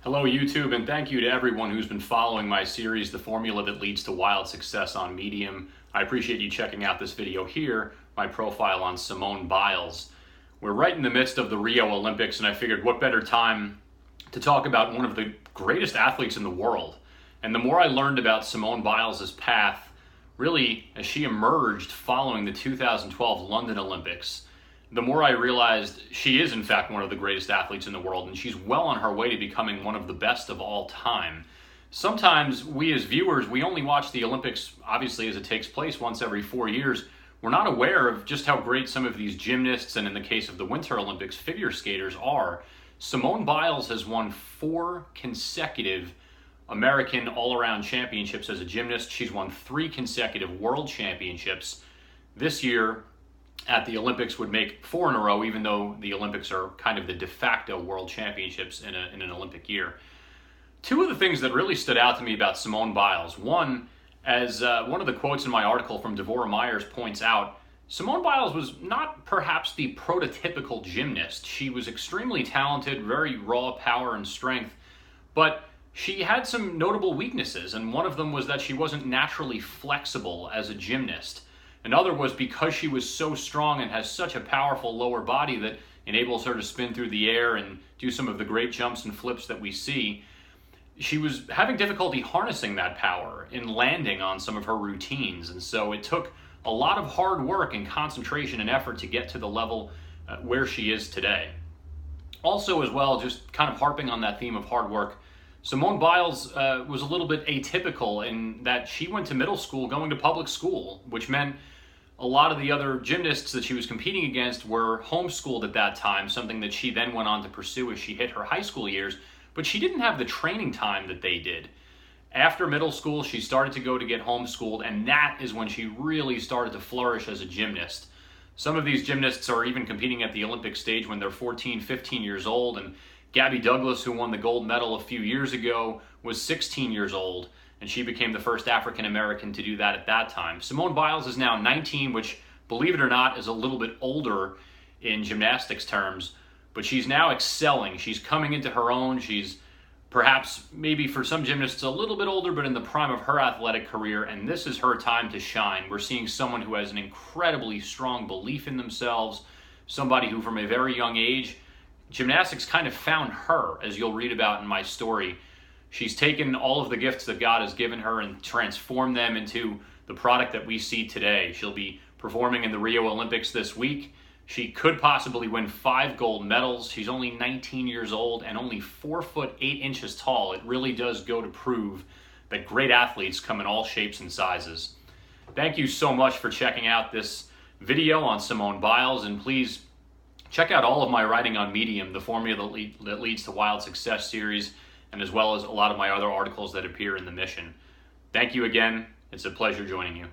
Hello YouTube, and thank you to everyone who's been following my series, The Formula That Leads to Wild Success on Medium. I appreciate you checking out this video here, my profile on Simone Biles. We're right in the midst of the Rio Olympics, and I figured what better time to talk about one of the greatest athletes in the world. And the more I learned about Simone Biles' path, really as she emerged following the 2012 London Olympics, the more I realized she is in fact one of the greatest athletes in the world, and she's well on her way to becoming one of the best of all time. Sometimes we as viewers, we only watch the Olympics obviously as it takes place once every 4 years. We're not aware of just how great some of these gymnasts, and in the case of the Winter Olympics, figure skaters are. Simone Biles has won 4 consecutive American all-around championships as a gymnast. She's won 3 consecutive world championships. This year at the Olympics would make 4 in a row, even though the Olympics are kind of the de facto world championships in an Olympic year. Two of the things that really stood out to me about Simone Biles. One, as one of the quotes in my article from Devorah Myers points out, Simone Biles was not perhaps the prototypical gymnast. She was extremely talented, very raw power and strength, but she had some notable weaknesses, and one of them was that she wasn't naturally flexible as a gymnast. Another was because she was so strong and has such a powerful lower body that enables her to spin through the air and do some of the great jumps and flips that we see, she was having difficulty harnessing that power in landing on some of her routines. And so it took a lot of hard work and concentration and effort to get to the level where she is today. Also as well, just kind of harping on that theme of hard work, Simone Biles was a little bit atypical in that she went to middle school going to public school, which meant a lot of the other gymnasts that she was competing against were homeschooled at that time, something that she then went on to pursue as she hit her high school years, but she didn't have the training time that they did. After middle school, she started to go to get homeschooled, and that is when she really started to flourish as a gymnast. Some of these gymnasts are even competing at the Olympic stage when they're 14, 15 years old, and Gabby Douglas, who won the gold medal a few years ago, was 16 years old, and she became the first African-American to do that at that time. Simone Biles is now 19, which, believe it or not, is a little bit older in gymnastics terms, but she's now excelling. She's coming into her own. She's perhaps, maybe for some gymnasts, a little bit older, but in the prime of her athletic career, and this is her time to shine. We're seeing someone who has an incredibly strong belief in themselves, somebody who from a very young age, gymnastics kind of found her, as you'll read about in my story. She's taken all of the gifts that God has given her and transformed them into the product that we see today. She'll be performing in the Rio Olympics this week. She could possibly win 5 gold medals. She's only 19 years old and only 4 foot 8 inches tall. It really does go to prove that great athletes come in all shapes and sizes. Thank you so much for checking out this video on Simone Biles, and please check out all of my writing on Medium, The Formula That Leads to Wild Success series, and as well as a lot of my other articles that appear in the Mission. Thank you again. It's a pleasure joining you.